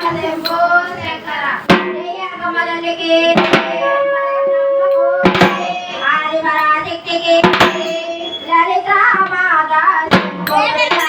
శంభో శంకర జయ కమలనికి ఆది పరాశక్తికి లలిత మాత శంభో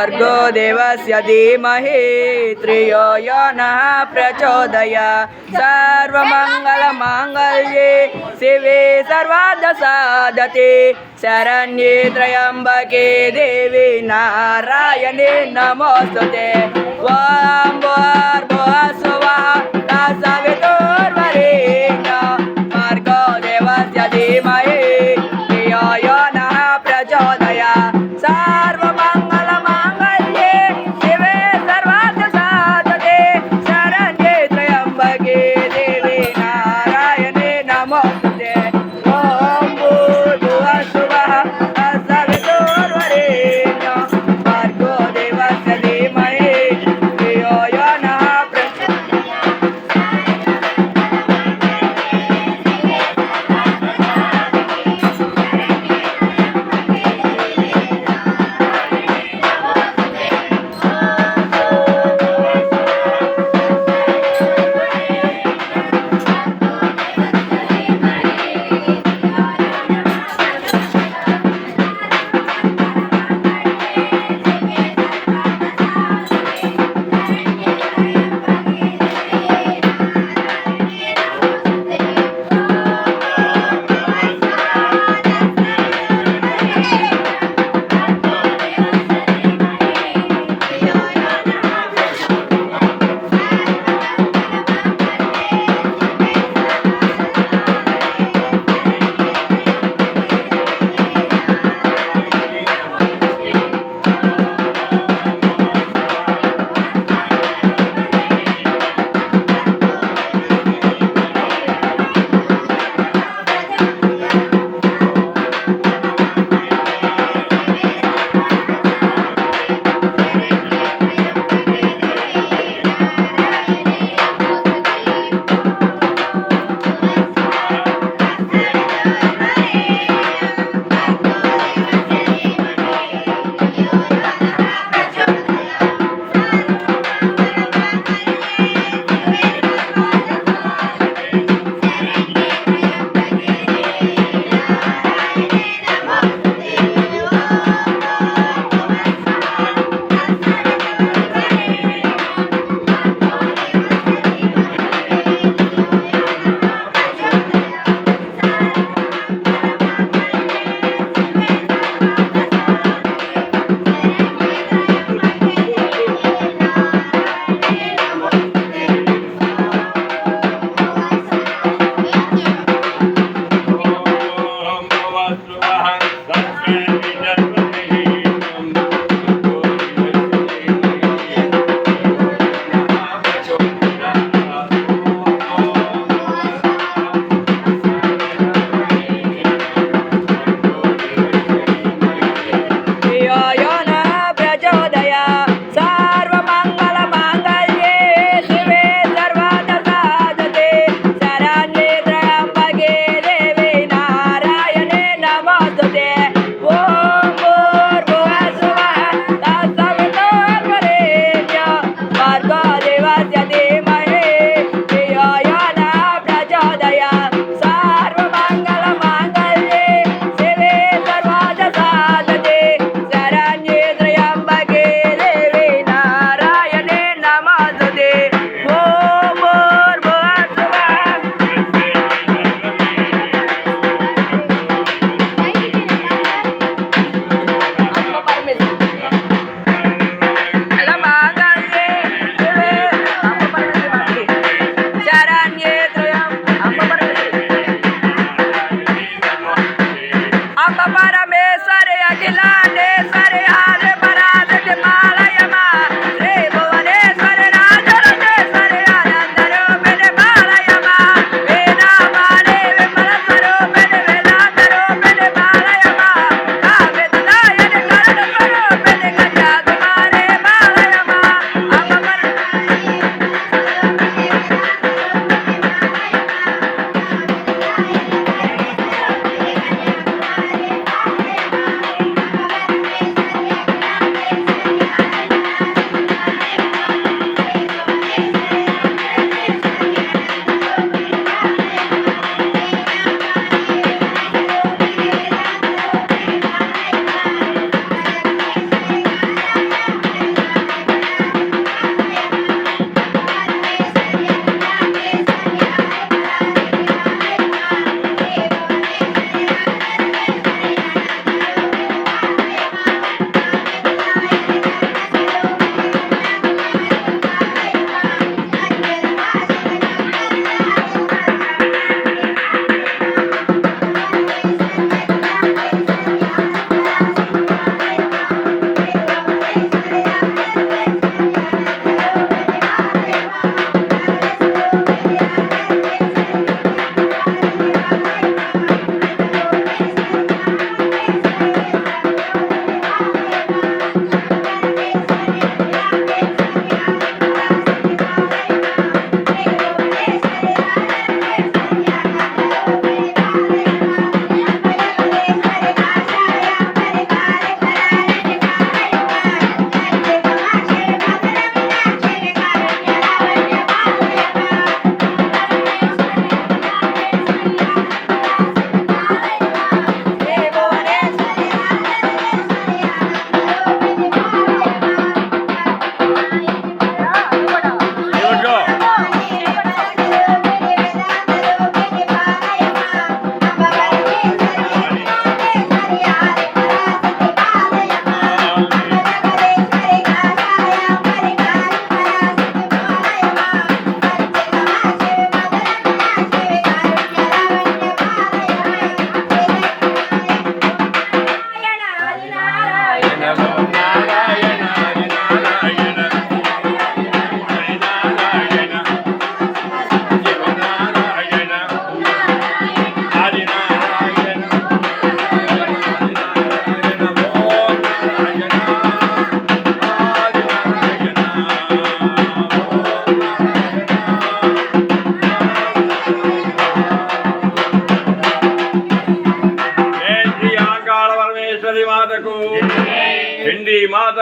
भर्गो देवस्य धीमहि धियो यो नः प्रचोदयात् सर्वमङ्गलमाङ्गल्ये शिवे सर्वार्थसाधके शरण्ये त्र्यम्बके देवी नारायणे नमोस्तुते ॐ भूर्भुवः स्वः तत्सवितुर्वरेण्यं भर्गो देवस्य धीमहि धियो यो नः प्रचोदयात् सर्वमङ्गलमाङ्गल्ये शिवे सर्वार्थसाधके शरण्ये त्र्यम्बके देवी नारायणे नमोस्तुते ॐ भूर्भुवः स्वः तत्सवितुर्वरेण्यं भर्गो देवस्य धीमहि धियो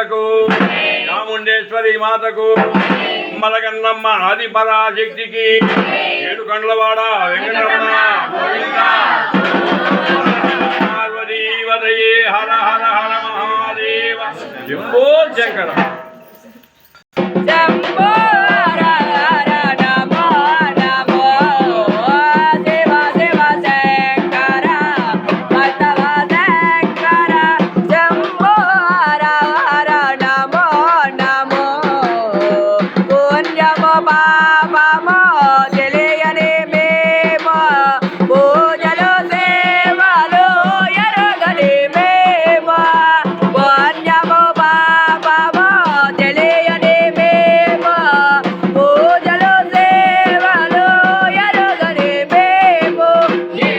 మాతకు చాముండేశ్వరి మాతకు మలగన్నమ్మ ఆది పరాశక్తికి ఏడు కండ్లవాడ వెంకటరమణ పార్వతీవదయే హర హర హర మహాదేవ శంభో శంకర శంభో హర హర నమో నమో శివ శివ శంకర భక్తవ శంకర శంభో హర హర నమో నమో పుణ్యమో పాపమో తెలియని మేము పూజలు సేవలు ఎరగని మేము పుణ్యమో పాపమో తెలియని మేము పూజలు సేవలు ఎరగని మేము ఏ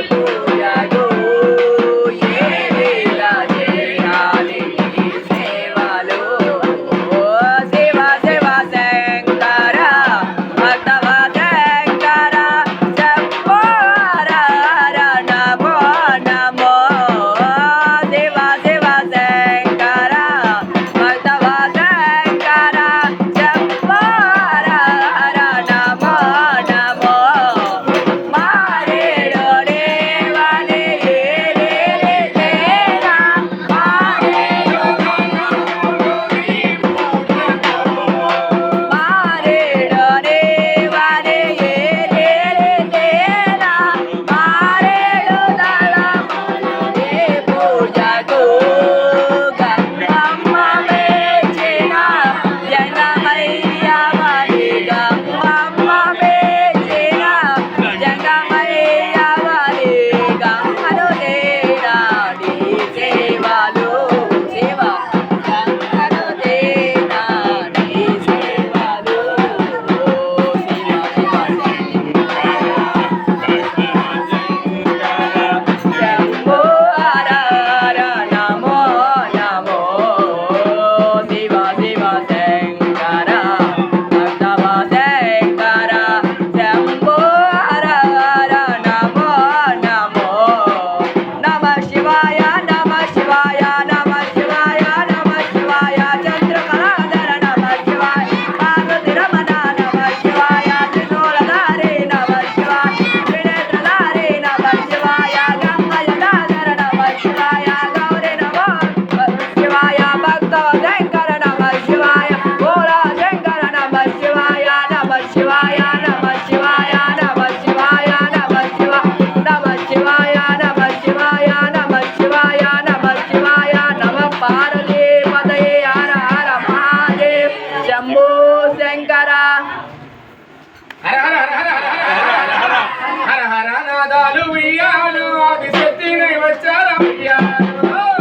పూజలు ఏ లీల చేయాలి ఈ సేవలు ఓ శివ శివ శంకర భక్తవ శంకర శంభో హర హర నమో నమో శివ శివ శంకర భక్తవ శంకర శంభో హర హర నమో నమో మారేడు దేవనే లేనా మారేడు దేవనే లేనా మారేడు దళములు ఏ పూజకు గంగమ్మ మెచ్చిన జంగమయ్య మరి గంగమ్మ మెచ్చిన జంగమయ్య మరి గంగను తేనాడి సేవలు శివ గంగను తేనాడి సేవలు శివ శంభో హర హర నమో నమో శివ శివ శంకర భక్తవ శంకర శంభో హర హర నమో నమో నమ శివాయ నమ శివాయ నమ శివాయ నమ శివాయ చంద్రకళాధర నమ శివాయ పార్వతి రమణ నమ శివాయ త్రిశూలధారి నమ శివాయ త్రినేత్రధారి నమ శివాయ గంగయదాధర నమ శివాయ గౌరి నమో శివాయ భక్తవ శంకర నమ శివాయ భోళా శంకర నమ శివాయ నమ శివాయ నమ శివాయ నమ శివాయ నమ శివ నమ శివాయ నమ శివాయ నమ శివాయ నమ శివాయ నమ పార్వతీ పదయే హర హర మహాదేవ్ శంభో శంకర హర హర హర హర హర హర హర నాదాలు ఉయ్యాలు ఆది శక్తిని వచ్చార ఉయ్యాలు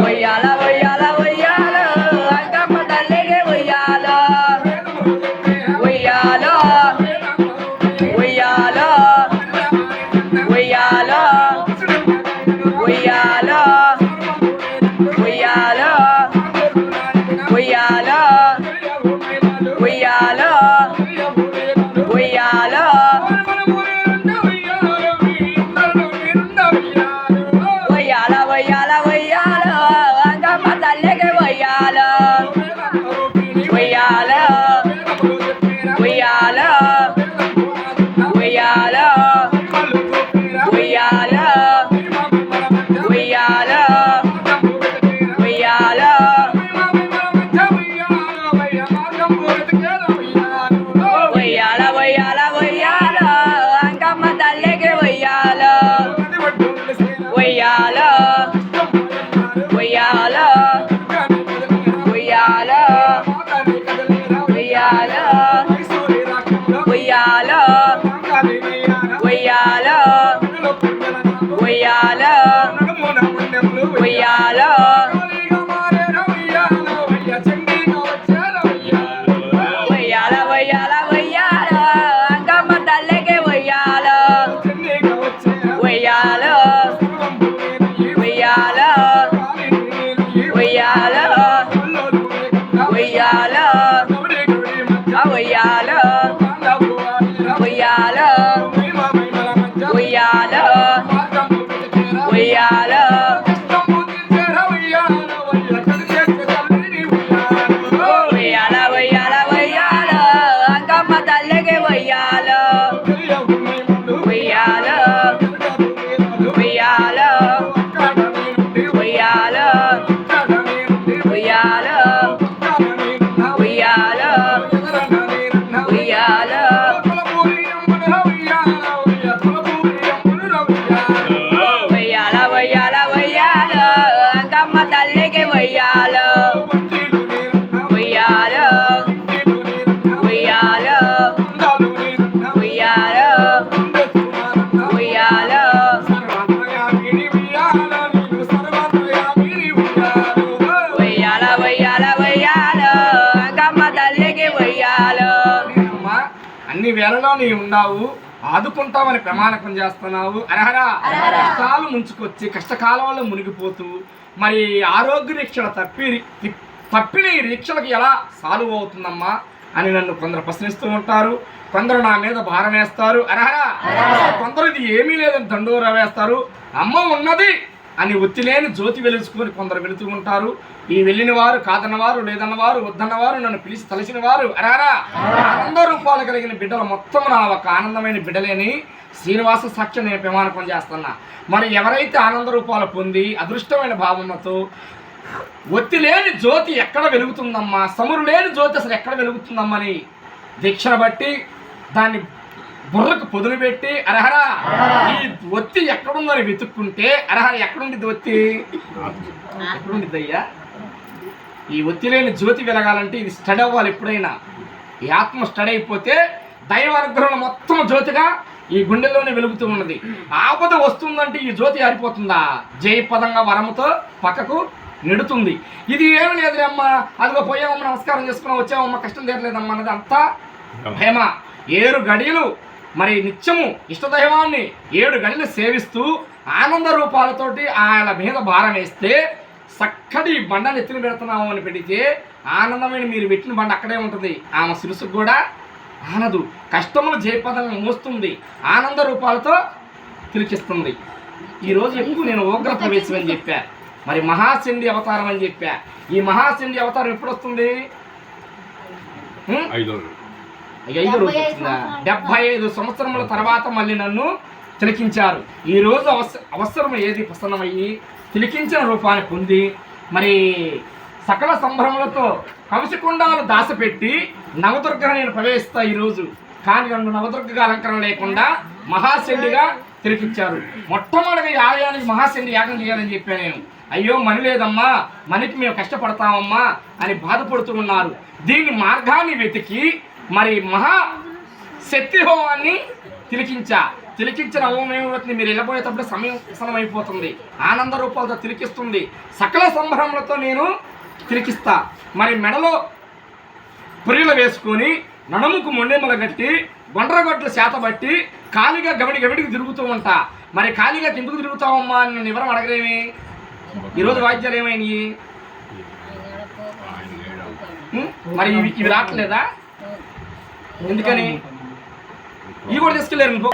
ఉయ్యాల ఉయ్యాల ఉయ్యాల అంకమ్మ తల్లికి ఉయ్యాల ఉయ్యాల ఉయ్యాల ఉయ్యాల ఉయ్యాల ఉయ్యాల ఉయ్యాల ఉయ్యాల ఉయ్యాల ఉయ్యాల ఉయ్యాల ఉయ్యాల అంకమ్మ తల్లికి ఉయ్యాల ఉయ్యాల ఉయ్యాల ఉయ్యాల ఉయ్యాల ఉయ్యాల ఉయ్యాల ఉయ్యాల ఉయ్యాల ఉయ్యాల అంకమ్మ తల్లికి ఉయ్యాల ఉయ్యాల ఉయ్యాల ఉయ్యాల ఉయ్యాల ఉయ్యాల ఉయ్యాల ఉయ్యాల ఉయ్యాల ఉయ్యాల ఉయ్యాల ఉయ్యాల అంకమ్మ తల్లికి ఉయ్యాల ఉయ్యాల ఉయ్యాల ఉయ్యాల ఉయ్యాల ఉయ్యాల ఉయ్యాల ఉయ్యాల ఉయ్యాల అన్ని వేళలో నీ ఉన్నావు, ఆదుకుంటావని ప్రమాణకం చేస్తున్నావు. అరహరా కష్టాలు ముంచుకొచ్చి కష్టకాలంలో మునిగిపోతూ మరి ఆరోగ్య రీక్షలు తప్పిన ఈ రీక్షలకు ఎలా సాల్వ్ అవుతుందమ్మా అని నన్ను కొందరు ప్రశ్నిస్తూ ఉంటారు. కొందరు నా మీద భారం వేస్తారు. అరహరా కొందరు ఇది ఏమీ లేదని దండోరా వేస్తారు. అమ్మ ఉన్నది అని ఒత్తిలేని జ్యోతి వెలుచుకొని కొందరు వెళుతూ ఉంటారు. ఈ వెళ్ళిన వారు, కాదన్నవారు, లేదన్నవారు, వద్దన్నవారు, నన్ను పిలిచి తలసిన వారు అరహరా ఆనంద రూపాలు కలిగిన బిడ్డలు మొత్తం నా ఒక ఆనందమైన బిడ్డలేని శ్రీనివాస సాక్ష్యం నేను ప్రమాణకం చేస్తున్నా. మరి ఎవరైతే ఆనంద రూపాలు పొంది అదృష్టమైన భావనతో ఒత్తి లేని జ్యోతి ఎక్కడ వెలుగుతుందమ్మా, సమురు లేని జ్యోతి అసలు ఎక్కడ వెలుగుతుందమ్మా అని దీక్షను బట్టి దాన్ని బుర్రకు పొదులు పెట్టి అరహరా ఈ ఒత్తి ఎక్కడుందని వెతుక్కుంటే అరహర ఎక్కడుండిద్ది ఒత్తి? ఎక్కడుండిద్ది అయ్యా? ఈ ఒత్తి లేని జ్యోతి వెలగాలంటే ఇది స్టడీ అవ్వాలి. ఎప్పుడైనా ఈ ఆత్మ స్టడీ అయిపోతే దైవ అనుగ్రహం మొత్తం జ్యోతిగా ఈ గుండెల్లోనే వెలుగుతూ ఉన్నది. ఆపద వస్తుందంటే ఈ జ్యోతి ఆరిపోతుందా? జయపదంగా వరముతో పక్కకు నెడుతుంది. ఇది ఏమి లేదులే అమ్మ, అదిగో పోయామమ్మ, నమస్కారం చేసుకున్నా వచ్చామమ్మ, కష్టం తీరలేదమ్మా అన్నది అంతా భయమ. 7 గడియలు మరి నిత్యము ఇష్టదైవాన్ని 7 గడియలు సేవిస్తూ ఆనంద రూపాలతోటి ఆయన మీద భారం వేస్తే చక్కటి బండని ఎత్తున పెడుతున్నాము అని పెడితే ఆనందమైన మీరు పెట్టిన బండ అక్కడే ఉంటుంది. ఆమె శిరసుకు కూడా ఆనదు. కష్టములు జయపదంగా మోస్తుంది, ఆనంద రూపాలతో తిరిగిస్తుంది. ఈరోజు ఎక్కువ నేను ఉగ్ర ప్రవేశం అని చెప్పా, మరి మహాచండి అవతారం అని చెప్పా. ఈ మహాచండి అవతారం ఎప్పుడు వస్తుంది? 5 రోజులు వచ్చిందా? 75 సంవత్సరముల తర్వాత మళ్ళీ నన్ను తిలకించారు. ఈరోజు అవసరం ఏది ప్రసన్నమయ్యి తిలకించిన రూపాన్ని పొంది మరి సకల సంభ్రమలతో కవచకుండాలు దాసపెట్టి నవదుర్గ నేను ప్రవేశిస్తా ఈరోజు. కానీ నన్ను నవదుర్గగా అలంకరణ లేకుండా మహాశండిగా తిలకించారు. మొట్టమొదటిగా ఈ ఆలయానికి మహాశండి యాగం చేయాలని చెప్పాను నేను. అయ్యో మని లేదమ్మా, మనకి మేము కష్టపడతామమ్మా అని బాధపడుతూ ఉన్నారు. దీని మార్గాన్ని వెతికి మరి మహా శక్తి హోమాన్ని తిలకించిన హోమేమవుతుంది, మీరు వెళ్ళబోయేటప్పుడు సమయం విసనమైపోతుంది, ఆనంద రూపాలతో తిలకిస్తుంది. సకల సంభ్రమలతో నేను తిలకిస్తా. మరి మెడలో పొరియలు వేసుకొని నడుముకు మొండెమ్మలు కట్టి గొండ్రగొడ్లు చేతబట్టి ఖాళీగా గవిడికి తిరుగుతూ ఉంటా. మరి ఖాళీగా ఎందుకు తిరుగుతావమ్మా అని నన్ను వివరం అడగలేమి? ఈరోజు వాయిద్యాలు ఏమైనాయి? మరి ఇవి రావట్లేదా? ఎందుకని? ఇవి కూడా తీసుకెళ్ళారు.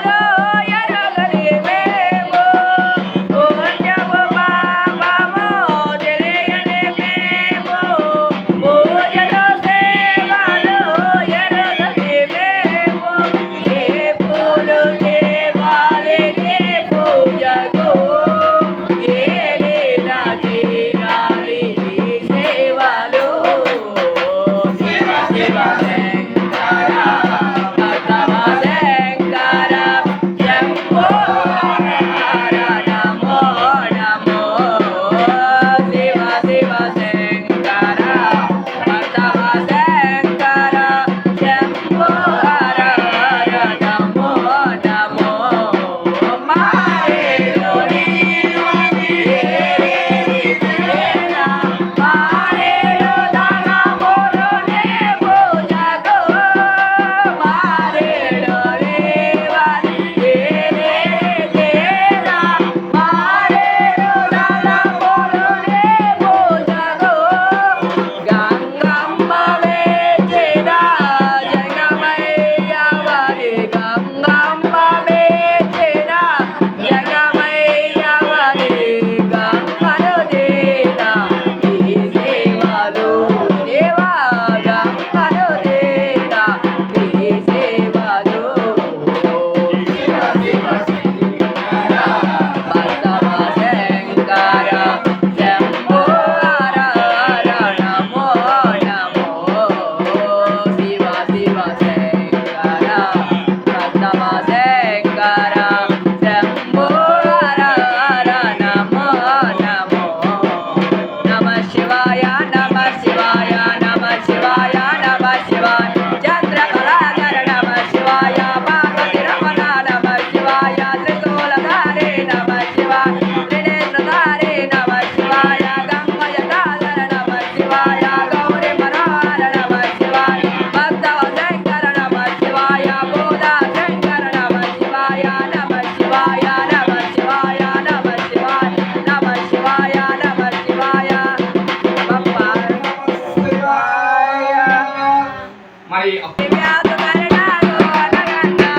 మరి వ్యాధు మరణాలు అనగన్నా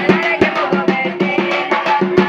ఎల్లరికి ముఖం పెట్టి నగన్నా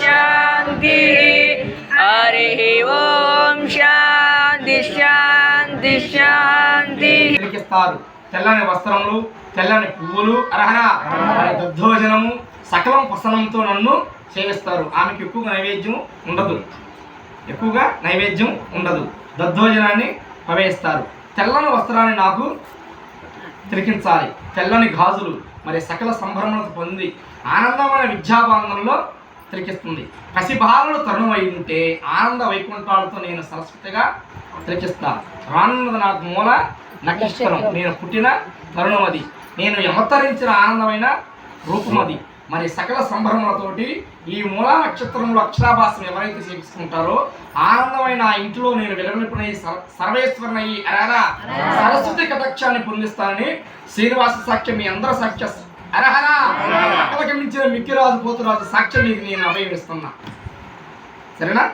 శాంతి హరి ఓం శాంతి శాంతి శాంతి. తిలకిస్తారు. తెల్లని వస్త్రములు, తెల్లని పువ్వులు, అరహర దద్దోజనము సకలం పసనంతో నన్ను సేవిస్తారు. ఆమెకు ఎక్కువగా నైవేద్యం ఉండదు. దద్దోజనాన్ని పవేస్తారు. తెల్లని వస్త్రాన్ని నాకు తిలకించాలి. తెల్లని గాజులు మరి సకల సంభ్రమణత పొంది ఆనందమైన విద్యాబాంధంలో తిలకిస్తుంది. పసిబాలుడు తరుణమై ఉంటే ఆనంద వైకుంఠాలతో నేను సరస్వతిగా తిలకిస్తాను. రానున్నది నాకు మూల నక్షత్రం, నేను పుట్టిన తరుణం అది, నేను అవతరించిన ఆనందమైన రూపం అది. మరి సకల సంభ్రమలతోటి ఈ మూలా నక్షత్రంలో అక్షరాభాసం ఎవరైతే సేవిస్తుంటారో ఆనందమైన ఆ ఇంటిలో నేను వెలువెల్లిపోయి సర్వేశ్వరునయ్యి అరహరా సరస్వతి కటాక్షాన్ని పొందిస్తానని శ్రీనివాస సాక్ష్యం, మీ అందరూ సాక్ష్య అరహరా అక్కడికి మించిన మిక్కిరాజు పోతురాజు సాక్ష్యం మీకు నేను అభయం ఇస్తున్నా. సరేనా?